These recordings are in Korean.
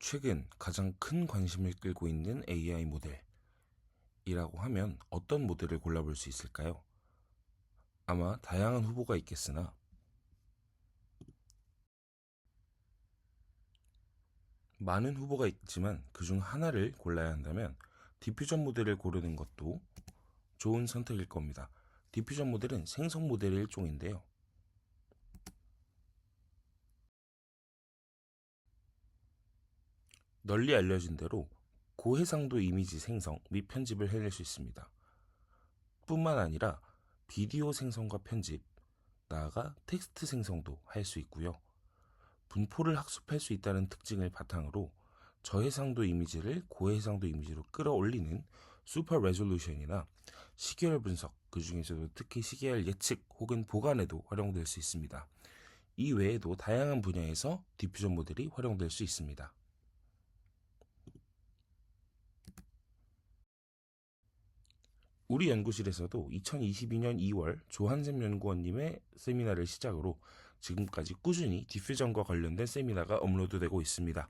최근 가장 큰 관심을 끌고 있는 AI 모델이라고 하면 어떤 모델을 골라볼 수 있을까요? 아마 다양한 후보가 있겠으나 많은 후보가 있지만 그중 하나를 골라야 한다면 디퓨전 모델을 고르는 것도 좋은 선택일 겁니다. 디퓨전 모델은 생성 모델의 일종인데요. 널리 알려진 대로 고해상도 이미지 생성 및 편집을 해낼 수 있습니다. 뿐만 아니라 비디오 생성과 편집, 나아가 텍스트 생성도 할 수 있고요. 분포를 학습할 수 있다는 특징을 바탕으로 저해상도 이미지를 고해상도 이미지로 끌어올리는 슈퍼 레졸루션이나 시계열 분석, 그 중에서도 특히 시계열 예측 혹은 보관에도 활용될 수 있습니다. 이 외에도 다양한 분야에서 디퓨전 모델이 활용될 수 있습니다. 우리 연구실에서도 2022년 2월 조한샘 연구원님의 세미나를 시작으로 지금까지 꾸준히 디퓨전과 관련된 세미나가 업로드되고 있습니다.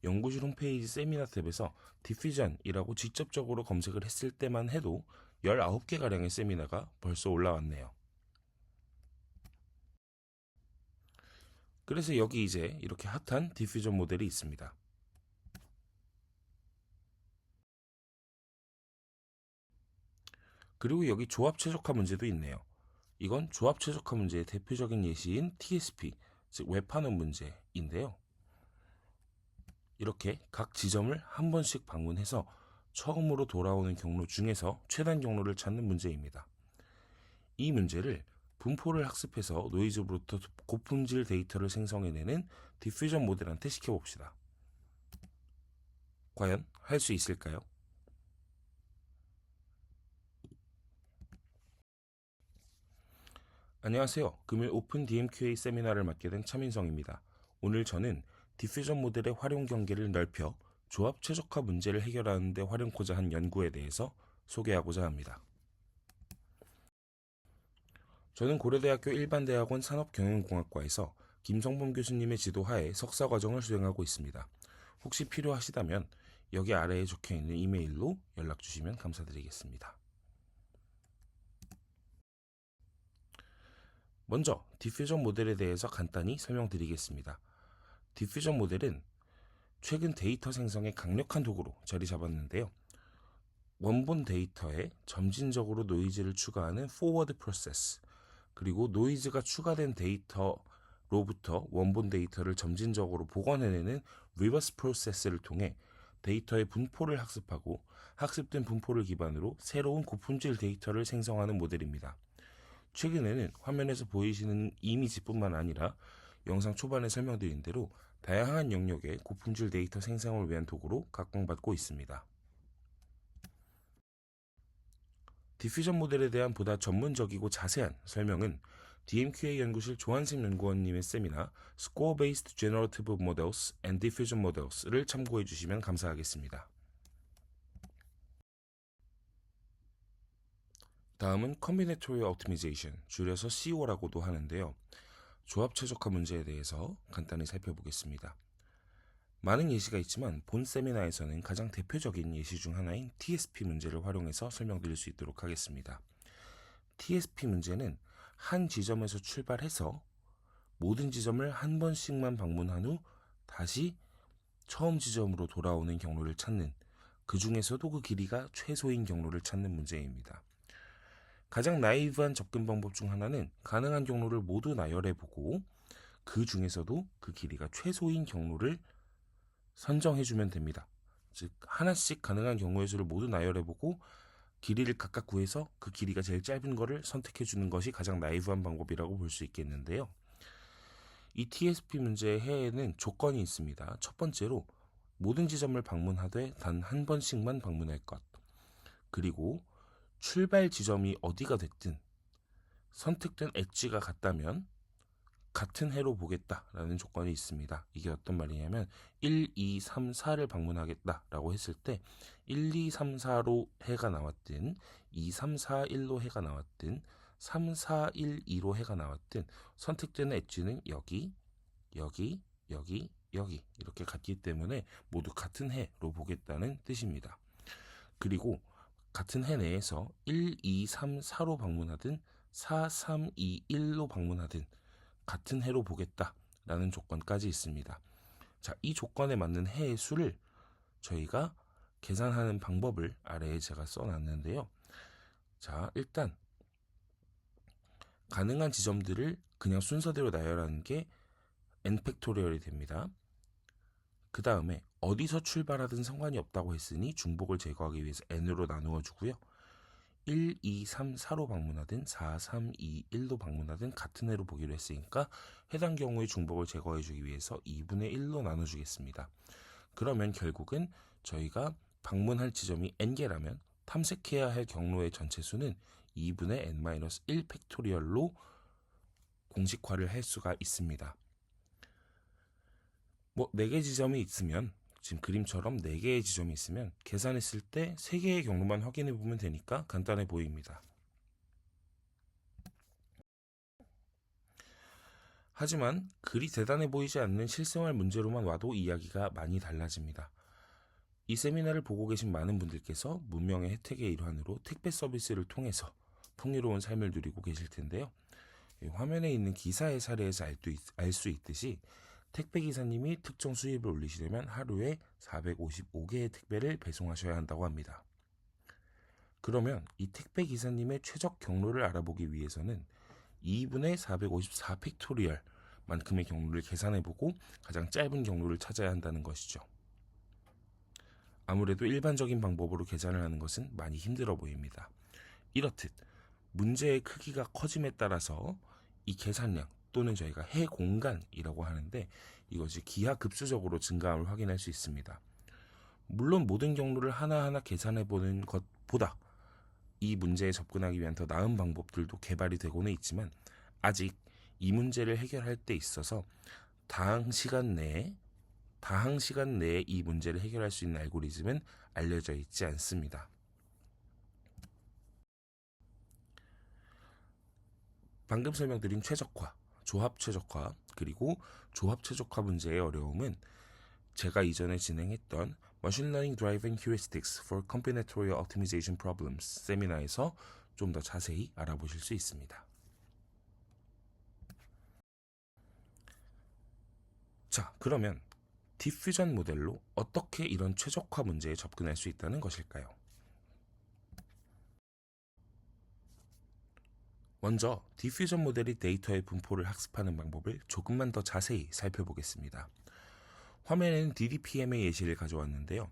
연구실 홈페이지 세미나 탭에서 디퓨전이라고 직접적으로 검색을 했을 때만 해도 19개가량의 세미나가 벌써 올라왔네요. 그래서 여기 이제 이렇게 핫한 디퓨전 모델이 있습니다. 그리고 여기 조합 최적화 문제도 있네요. 이건 조합 최적화 문제의 대표적인 예시인 TSP, 즉 웹판원 문제인데요. 이렇게 각 지점을 한 번씩 방문해서 처음으로 돌아오는 경로 중에서 최단 경로를 찾는 문제입니다. 이 문제를 분포를 학습해서 노이즈로부터 고품질 데이터를 생성해내는 디퓨전 모델한테 시켜봅시다. 과연 할 수 있을까요? 안녕하세요. 금일 오픈 DMQA 세미나를 맡게 된 차민성입니다. 오늘 저는 디퓨전 모델의 활용 경계를 넓혀 조합 최적화 문제를 해결하는 데 활용코자 한 연구에 대해서 소개하고자 합니다. 저는 고려대학교 일반대학원 산업경영공학과에서 김성범 교수님의 지도하에 석사과정을 수행하고 있습니다. 혹시 필요하시다면 여기 아래에 적혀있는 이메일로 연락주시면 감사드리겠습니다. 먼저 디퓨전 모델에 대해서 간단히 설명드리겠습니다. 디퓨전 모델은 최근 데이터 생성의 강력한 도구로 자리 잡았는데요. 원본 데이터에 점진적으로 노이즈를 추가하는 포워드 프로세스, 그리고 노이즈가 추가된 데이터로부터 원본 데이터를 점진적으로 복원해내는 리버스 프로세스를 통해 데이터의 분포를 학습하고 학습된 분포를 기반으로 새로운 고품질 데이터를 생성하는 모델입니다. 최근에는 화면에서 보이시는 이미지뿐만 아니라 영상 초반에 설명드린 대로 다양한 영역의 고품질 데이터 생성을 위한 도구로 각광받고 있습니다. 디퓨전 모델에 대한 보다 전문적이고 자세한 설명은 DMQA 연구실 조한샘 연구원님의 세미나 Score-Based Generative Models and Diffusion Models를 참고해 주시면 감사하겠습니다. 다음은 Combinatorial Optimization, 줄여서 CO라고도 하는데요. 조합 최적화 문제에 대해서 간단히 살펴보겠습니다. 많은 예시가 있지만 본 세미나에서는 가장 대표적인 예시 중 하나인 TSP 문제를 활용해서 설명드릴 수 있도록 하겠습니다. TSP 문제는 한 지점에서 출발해서 모든 지점을 한 번씩만 방문한 후 다시 처음 지점으로 돌아오는 경로를 찾는, 그 중에서도 그 길이가 최소인 경로를 찾는 문제입니다. 가장 나이브한 접근 방법 중 하나는 가능한 경로를 모두 나열해보고 그 중에서도 그 길이가 최소인 경로를 선정해주면 됩니다. 즉 하나씩 가능한 경우의 수를 모두 나열해보고 길이를 각각 구해서 그 길이가 제일 짧은 거를 선택해주는 것이 가장 나이브한 방법이라고 볼 수 있겠는데요. 이 TSP 문제의 해에는 조건이 있습니다. 첫 번째로 모든 지점을 방문하되 단 한 번씩만 방문할 것, 그리고 출발 지점이 어디가 됐든 선택된 엣지가 같다면 같은 해로 보겠다라는 조건이 있습니다. 이게 어떤 말이냐면 1, 2, 3, 4를 방문하겠다라고 했을 때 1, 2, 3, 4로 해가 나왔든 2, 3, 4, 1로 해가 나왔든 3, 4, 1, 2로 해가 나왔든 선택되는 엣지는 여기, 여기, 여기, 여기 이렇게 같기 때문에 모두 같은 해로 보겠다는 뜻입니다. 그리고 같은 해 내에서 1, 2, 3, 4로 방문하든 4, 3, 2, 1로 방문하든 같은 해로 보겠다라는 조건까지 있습니다. 자, 이 조건에 맞는 해의 수를 저희가 계산하는 방법을 아래에 제가 써놨는데요. 자, 일단 가능한 지점들을 그냥 순서대로 나열하는 게 n 팩토리얼이 됩니다. 그 다음에 어디서 출발하든 상관이 없다고 했으니 중복을 제거하기 위해서 n으로 나누어 주고요. 1, 2, 3, 4로 방문하든 4, 3, 2, 1로 방문하든 같은 해로 보기로 했으니까 해당 경우의 중복을 제거해 주기 위해서 2분의 1로 나눠주겠습니다. 그러면 결국은 저희가 방문할 지점이 n개라면 탐색해야 할 경로의 전체 수는 2분의 n-1 팩토리얼로 공식화를 할 수가 있습니다. 뭐 4개 지점이 있으면 지금 그림처럼 4개의 지점이 있으면 계산했을 때 3개의 경로만 확인해 보면 되니까 간단해 보입니다. 하지만 그리 대단해 보이지 않는 실생활 문제로만 와도 이야기가 많이 달라집니다. 이 세미나를 보고 계신 많은 분들께서 문명의 혜택의 일환으로 택배 서비스를 통해서 풍요로운 삶을 누리고 계실 텐데요. 화면에 있는 기사의 사례에서 알 수 있듯이 택배 기사님이 특정 수입을 올리시려면 하루에 455개의 택배를 배송하셔야 한다고 합니다. 그러면 이 택배 기사님의 최적 경로를 알아보기 위해서는 2분의 454 팩토리얼 만큼의 경로를 계산해보고 가장 짧은 경로를 찾아야 한다는 것이죠. 아무래도 일반적인 방법으로 계산을 하는 것은 많이 힘들어 보입니다. 이렇듯 문제의 크기가 커짐에 따라서 이 계산량 또는 저희가 해 공간이라고 하는데 이것이 기하급수적으로 증가함을 확인할 수 있습니다. 물론 모든 경로를 하나하나 계산해보는 것보다 이 문제에 접근하기 위한 더 나은 방법들도 개발이 되고는 있지만 아직 이 문제를 해결할 때 있어서 다항 시간 내에 이 문제를 해결할 수 있는 알고리즘은 알려져 있지 않습니다. 방금 설명드린 최적화, 조합 최적화, 그리고 조합 최적화 문제의 어려움은 제가 이전에 진행했던 Machine Learning Driven Heuristics for Combinatorial Optimization Problems 세미나에서 좀 더 자세히 알아보실 수 있습니다. 자, 그러면 디퓨전 모델로 어떻게 이런 최적화 문제에 접근할 수 있다는 것일까요? 먼저 디퓨전 모델이 데이터의 분포를 학습하는 방법을 조금만 더 자세히 살펴보겠습니다. 화면에는 DDPM의 예시를 가져왔는데요.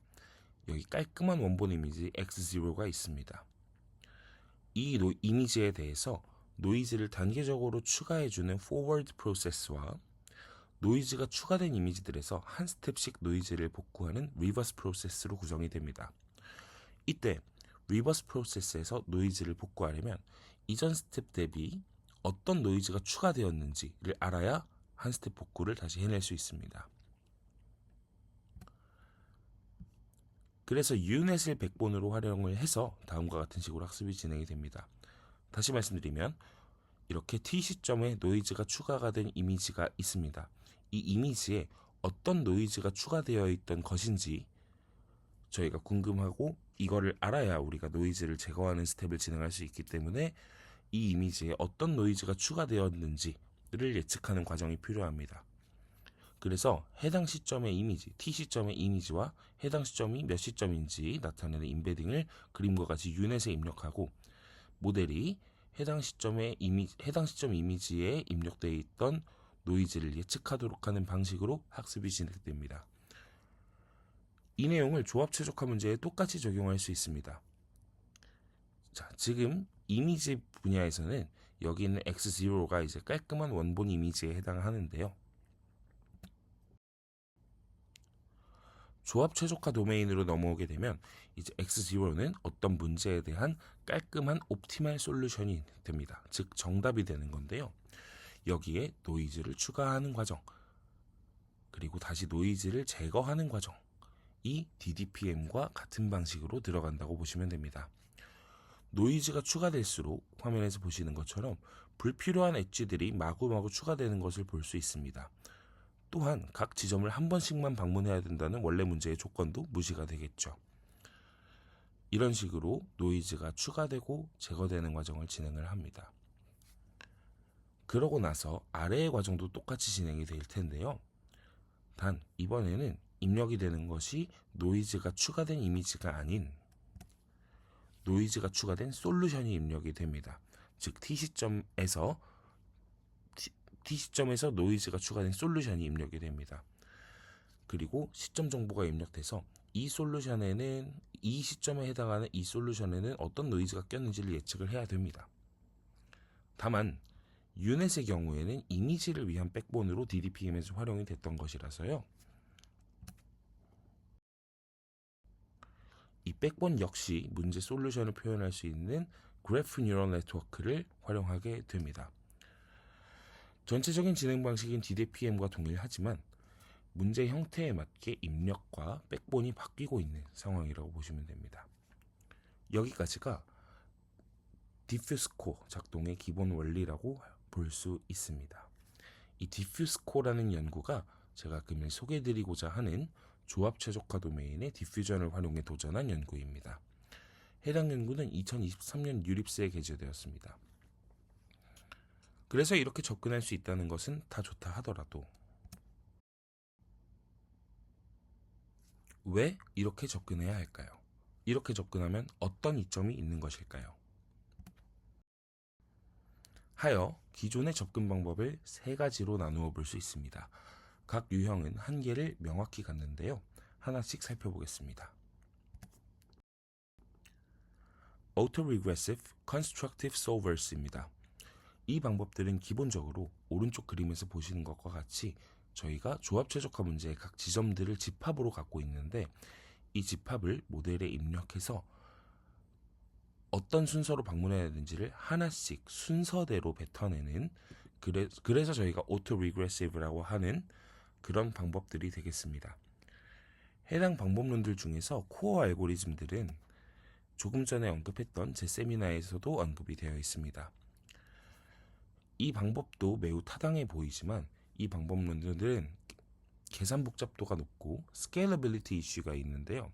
여기 깔끔한 원본 이미지 X0가 있습니다. 이 이미지에 대해서 노이즈를 단계적으로 추가해주는 forward 프로세스와 노이즈가 추가된 이미지들에서 한 스텝씩 노이즈를 복구하는 reverse 프로세스로 구성이 됩니다. 이때 reverse 프로세스에서 노이즈를 복구하려면 이전 스텝 대비 어떤 노이즈가 추가되었는지를 알아야 한 스텝 복구를 다시 해낼 수 있습니다. 그래서 유넷을 백본으로 활용을 해서 다음과 같은 식으로 학습이 진행이 됩니다. 다시 말씀드리면 이렇게 T 시점에 노이즈가 추가가 된 이미지가 있습니다. 이 이미지에 어떤 노이즈가 추가되어 있던 것인지 저희가 궁금하고 이거를 알아야 우리가 노이즈를 제거하는 스텝을 진행할 수 있기 때문에 이 이미지에 어떤 노이즈가 추가되었는지를 예측하는 과정이 필요합니다. 그래서 해당 시점의 이미지, T 시점의 이미지와 해당 시점이 몇 시점인지 나타내는 임베딩을 그림과 같이 유넷에 입력하고 모델이 해당 시점 이미지에 입력되어 있던 노이즈를 예측하도록 하는 방식으로 학습이 진행됩니다. 이 내용을 조합 최적화 문제에 똑같이 적용할 수 있습니다. 자, 지금 이미지 분야에서는 여기 있는 X0가 이제 깔끔한 원본 이미지에 해당하는데요. 조합 최적화 도메인으로 넘어오게 되면 이제 X0는 어떤 문제에 대한 깔끔한 옵티멀 솔루션이 됩니다. 즉 정답이 되는 건데요. 여기에 노이즈를 추가하는 과정, 그리고 다시 노이즈를 제거하는 과정, 이 DDPM과 같은 방식으로 들어간다고 보시면 됩니다. 노이즈가 추가될수록 화면에서 보시는 것처럼 불필요한 엣지들이 마구마구 추가되는 것을 볼 수 있습니다. 또한 각 지점을 한 번씩만 방문해야 된다는 원래 문제의 조건도 무시가 되겠죠. 이런 식으로 노이즈가 추가되고 제거되는 과정을 진행을 합니다. 그러고 나서 아래의 과정도 똑같이 진행이 될 텐데요. 단 이번에는 입력이 되는 것이 노이즈가 추가된 이미지가 아닌 노이즈가 추가된 솔루션이 입력이 됩니다. 즉 T시점에서 노이즈가 추가된 솔루션이 입력이 됩니다. 그리고 시점 정보가 입력돼서 이 시점에 해당하는 이 솔루션에는 어떤 노이즈가 꼈는지를 예측을 해야 됩니다. 다만 유넷의 경우에는 이미지를 위한 백본으로 DDPM에서 활용이 됐던 것이라서요. 이 백본 역시 문제 솔루션을 표현할 수 있는 그래프 뉴럴 네트워크를 활용하게 됩니다. 전체적인 진행 방식인 DDPM과 동일하지만 문제 형태에 맞게 입력과 백본이 바뀌고 있는 상황이라고 보시면 됩니다. 여기까지가 디퓨스 코어 작동의 기본 원리라고 볼 수 있습니다. 이 디퓨스 코어라는 연구가 제가 금일 소개해드리고자 하는 조합 최적화 도메인의 디퓨전을 활용해 도전한 연구입니다. 해당 연구는 2023년 유립스에 게재되었습니다. 그래서 이렇게 접근할 수 있다는 것은 다 좋다 하더라도 왜 이렇게 접근해야 할까요? 이렇게 접근하면 어떤 이점이 있는 것일까요? 하여 기존의 접근 방법을 세 가지로 나누어 볼 수 있습니다. 각 유형은 한계를 명확히 갖는데요. 하나씩 살펴보겠습니다. Autoregressive Constructive Solvers입니다. 이 방법들은 기본적으로 오른쪽 그림에서 보시는 것과 같이 저희가 조합 최적화 문제의 각 지점들을 집합으로 갖고 있는데 이 집합을 모델에 입력해서 어떤 순서로 방문해야 되는지를 하나씩 순서대로 뱉어내는 그래서 저희가 Autoregressive라고 하는 그런 방법들이 되겠습니다. 해당 방법론들 중에서 코어 알고리즘들은 조금 전에 언급했던 제 세미나에서도 언급이 되어 있습니다. 이 방법도 매우 타당해 보이지만 이 방법론들은 계산 복잡도가 높고 스케일러빌리티 이슈가 있는데요.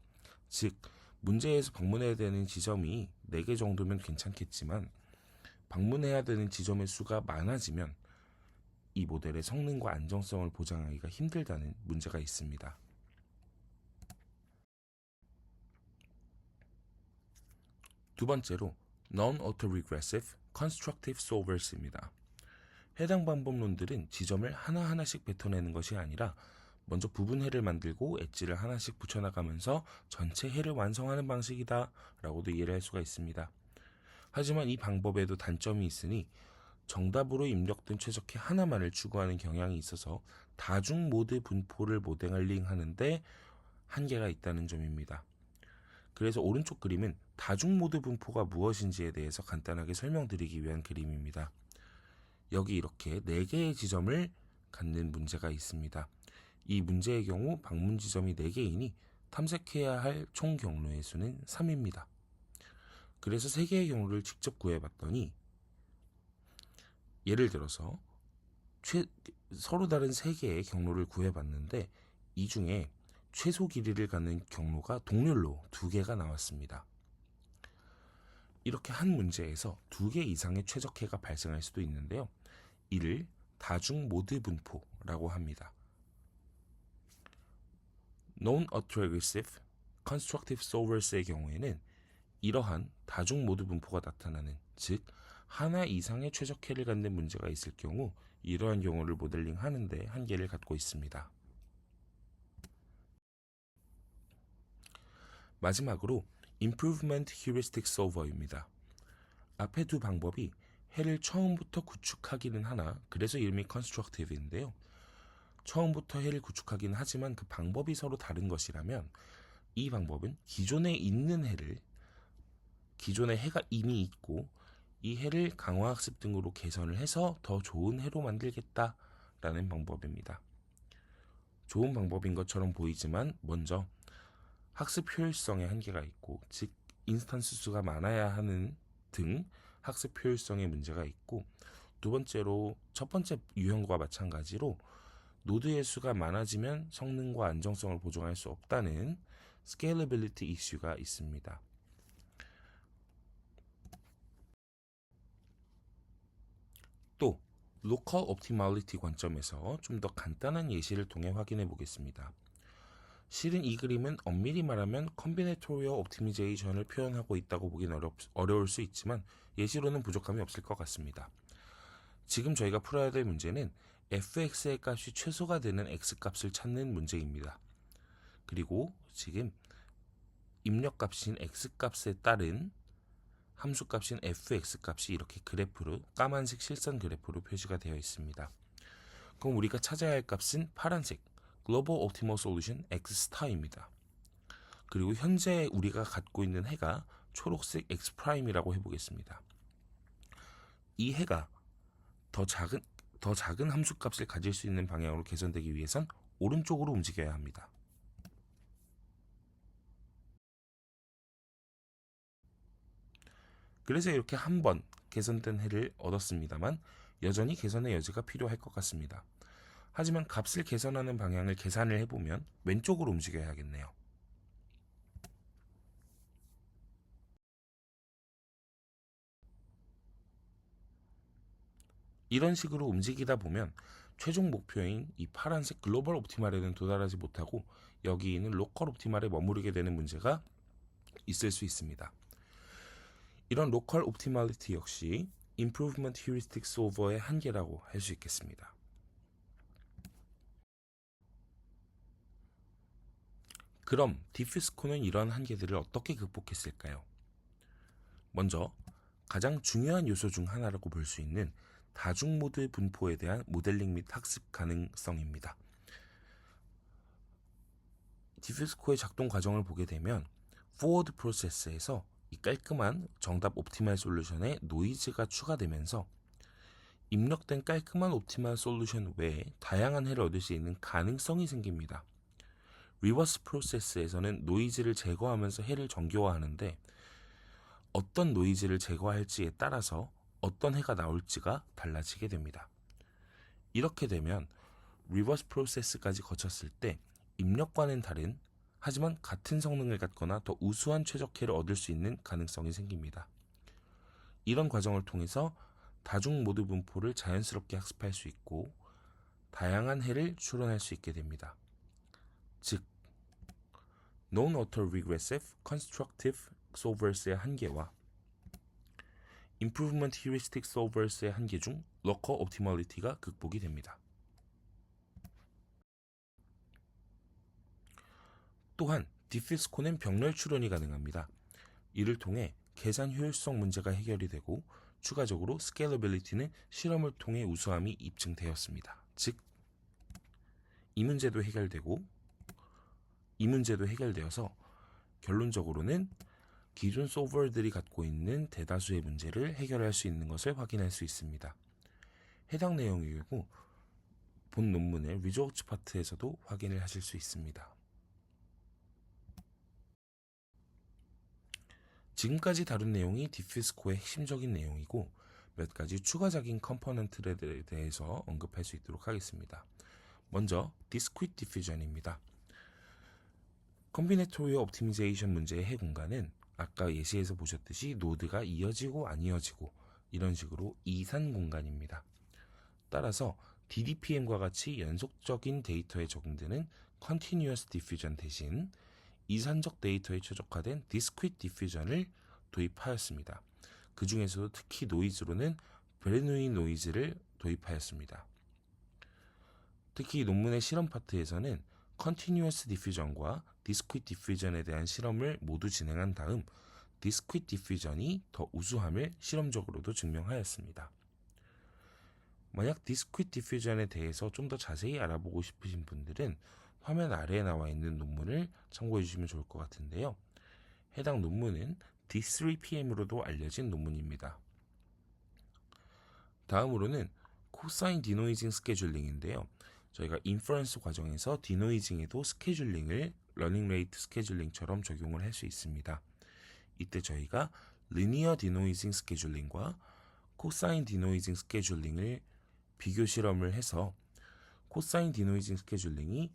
즉 문제에서 방문해야 되는 지점이 4개 정도면 괜찮겠지만 방문해야 되는 지점의 수가 많아지면 이 모델의 성능과 안정성을 보장하기가 힘들다는 문제가 있습니다. 두 번째로 Non-Autoregressive Constructive Solvers입니다. 해당 방법론들은 지점을 하나하나씩 뱉어내는 것이 아니라 먼저 부분 해를 만들고 엣지를 하나씩 붙여나가면서 전체 해를 완성하는 방식이다 라고도 이해를 할 수가 있습니다. 하지만 이 방법에도 단점이 있으니 정답으로 입력된 최적해 하나만을 추구하는 경향이 있어서 다중 모드 분포를 모델링하는데 한계가 있다는 점입니다. 그래서 오른쪽 그림은 다중 모드 분포가 무엇인지에 대해서 간단하게 설명드리기 위한 그림입니다. 여기 이렇게 4개의 지점을 갖는 문제가 있습니다. 이 문제의 경우 방문 지점이 4개이니 탐색해야 할 총 경로의 수는 3입니다. 그래서 3개의 경로를 직접 구해봤더니 예를 들어서 서로 다른 3개의 경로를 구해봤는데 이 중에 최소 길이를 갖는 경로가 동률로 2개가 나왔습니다. 이렇게 한 문제에서 2개 이상의 최적해가 발생할 수도 있는데요. 이를 다중 모드 분포라고 합니다. Non-Autoregressive Constructive Solvers의 경우에는 이러한 다중 모드 분포가 나타나는, 즉 하나 이상의 최적해를 갖는 문제가 있을 경우 이러한 경우를 모델링하는 데 한계를 갖고 있습니다. 마지막으로 Improvement Heuristic Solver입니다. 앞에 두 방법이 해를 처음부터 구축하기는 하나 그래서 이름이 Constructive인데요. 처음부터 해를 구축하긴 하지만 그 방법이 서로 다른 것이라면 이 방법은 기존에 해가 이미 있고 이 해를 강화학습 등으로 개선을 해서 더 좋은 해로 만들겠다라는 방법입니다. 좋은 방법인 것처럼 보이지만 먼저 학습 효율성에 한계가 있고, 즉 인스턴스 수가 많아야 하는 등 학습 효율성에 문제가 있고, 두 번째로 첫 번째 유형과 마찬가지로 노드의 수가 많아지면 성능과 안정성을 보장할 수 없다는 스케일러빌리티 이슈가 있습니다. 또 로컬 옵티멀리티 관점에서 좀 더 간단한 예시를 통해 확인해 보겠습니다. 실은 이 그림은 엄밀히 말하면 컴비네토리얼 옵티미제이션을 표현하고 있다고 보긴 어려울 수 있지만 예시로는 부족함이 없을 것 같습니다. 지금 저희가 풀어야 될 문제는 fx의 값이 최소가 되는 x값을 찾는 문제입니다. 그리고 지금 입력값인 x값에 따른 함수값인 fx값이 이렇게 그래프로 까만색 실선 그래프로 표시가 되어 있습니다. 그럼 우리가 찾아야 할 값은 파란색 Global Optimal Solution X*입니다. 그리고 현재 우리가 갖고 있는 해가 초록색 X'이라고 해보겠습니다. 이 해가 더 작은 함수값을 가질 수 있는 방향으로 개선되기 위해선 오른쪽으로 움직여야 합니다. 그래서 이렇게 한 번 개선된 해를 얻었습니다만 여전히 개선의 여지가 필요할 것 같습니다. 하지만 값을 개선하는 방향을 계산을 해보면 왼쪽으로 움직여야겠네요. 이런 식으로 움직이다 보면 최종 목표인 이 파란색 글로벌 옵티말에는 도달하지 못하고 여기 있는 로컬 옵티말에 머무르게 되는 문제가 있을 수 있습니다. 이런 로컬 옵티멀리티 역시 Improvement Heuristic Solver의 한계라고 할 수 있겠습니다. 그럼 디퓨스코는 이런 한계들을 어떻게 극복했을까요? 먼저 가장 중요한 요소 중 하나라고 볼 수 있는 다중모드 분포에 대한 모델링 및 학습 가능성입니다. 디퓨스코의 작동 과정을 보게 되면 포워드 프로세스에서 이 깔끔한 정답 옵티멀 솔루션에 노이즈가 추가되면서 입력된 깔끔한 옵티멀 솔루션 외에 다양한 해를 얻을 수 있는 가능성이 생깁니다. 리버스 프로세스에서는 노이즈를 제거하면서 해를 정교화하는데 어떤 노이즈를 제거할지에 따라서 어떤 해가 나올지가 달라지게 됩니다. 이렇게 되면 리버스 프로세스까지 거쳤을 때 입력과는 다른 하지만 같은 성능을 갖거나 더 우수한 최적해를 얻을 수 있는 가능성이 생깁니다. 이런 과정을 통해서 다중 모드 분포를 자연스럽게 학습할 수 있고 다양한 해를 추론할 수 있게 됩니다. 즉, Non-Auto-Regressive Constructive Solvers의 한계와 Improvement Heuristic Solvers의 한계 중 Local Optimality가 극복이 됩니다. 또한 디퓨스코는 병렬 추론이 가능합니다. 이를 통해 계산 효율성 문제가 해결이 되고 추가적으로 스케일러빌리티는 실험을 통해 우수함이 입증되었습니다. 즉, 이 문제도 해결되어서 결론적으로는 기존 솔버들이 갖고 있는 대다수의 문제를 해결할 수 있는 것을 확인할 수 있습니다. 해당 내용이고 본 논문의 리조트 파트에서도 확인을 하실 수 있습니다. 지금까지 다룬 내용이 디퓨스코의 핵심적인 내용이고 몇 가지 추가적인 컴포넌트에 대해서 언급할 수 있도록 하겠습니다. 먼저 Discrete Diffusion입니다. 컴비네토리얼 옵티미제이션 문제의 해 공간은 아까 예시에서 보셨듯이 노드가 이어지고 안 이어지고 이런 식으로 이산 공간입니다. 따라서 DDPM과 같이 연속적인 데이터에 적용되는 Continuous Diffusion 대신 이산적 데이터에 최적화된 Discrete Diffusion을 도입하였습니다. 그 중에서도 특히 노이즈로는 베르노이 노이즈를 도입하였습니다. 특히 논문의 실험 파트에서는 Continuous Diffusion과 Discrete Diffusion에 대한 실험을 모두 진행한 다음 Discrete Diffusion이 더 우수함을 실험적으로도 증명하였습니다. 만약 Discrete Diffusion에 대해서 좀 더 자세히 알아보고 싶으신 분들은 화면 아래에 나와 있는 논문을 참고해 주시면 좋을 것 같은데요. 해당 논문은 D3PM으로도 알려진 논문입니다. 다음으로는 코사인 디노이징 스케줄링인데요. 저희가 인퍼런스 과정에서 디노이징에도 스케줄링을 러닝 레이트 스케줄링처럼 적용을 할 수 있습니다. 이때 저희가 리니어 디노이징 스케줄링과 코사인 디노이징 스케줄링을 비교 실험을 해서 코사인 디노이징 스케줄링이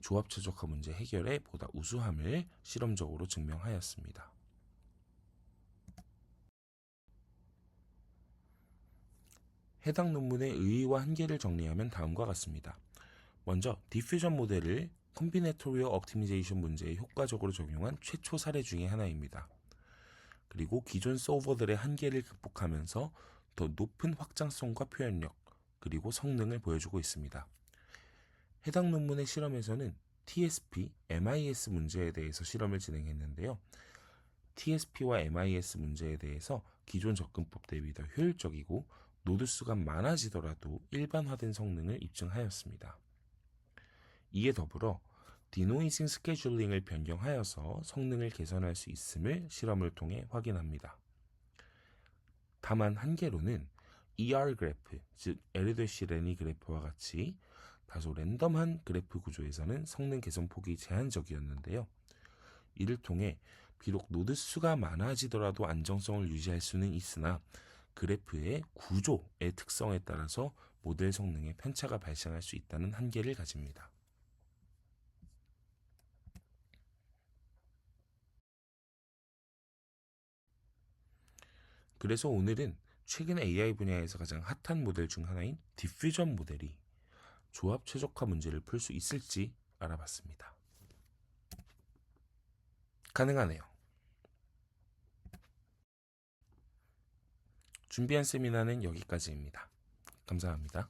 조합 최적화 문제 해결에 보다 우수함을 실험적으로 증명하였습니다. 해당 논문의 의의와 한계를 정리하면 다음과 같습니다. 먼저 디퓨전 모델을 콤비네토리얼 옵티미제이션 문제에 효과적으로 적용한 최초 사례 중의 하나입니다. 그리고 기존 서버들의 한계를 극복하면서 더 높은 확장성과 표현력, 그리고 성능을 보여주고 있습니다. 해당 논문의 실험에서는 TSP, MIS 문제에 대해서 실험을 진행했는데요. TSP와 MIS 문제에 대해서 기존 접근법 대비 더 효율적이고 노드 수가 많아지더라도 일반화된 성능을 입증하였습니다. 이에 더불어 디노이징 스케줄링을 변경하여서 성능을 개선할 수 있음을 실험을 통해 확인합니다. 다만 한계로는 ER 그래프, 즉 에르도시 레니 그래프와 같이 다소 랜덤한 그래프 구조에서는 성능 개선 폭이 제한적이었는데요. 이를 통해 비록 노드 수가 많아지더라도 안정성을 유지할 수는 있으나 그래프의 구조의 특성에 따라서 모델 성능에 편차가 발생할 수 있다는 한계를 가집니다. 그래서 오늘은 최근 AI 분야에서 가장 핫한 모델 중 하나인 디퓨전 모델이 조합 최적화 문제를 풀 수 있을지 알아봤습니다. 가능하네요. 준비한 세미나는 여기까지입니다. 감사합니다.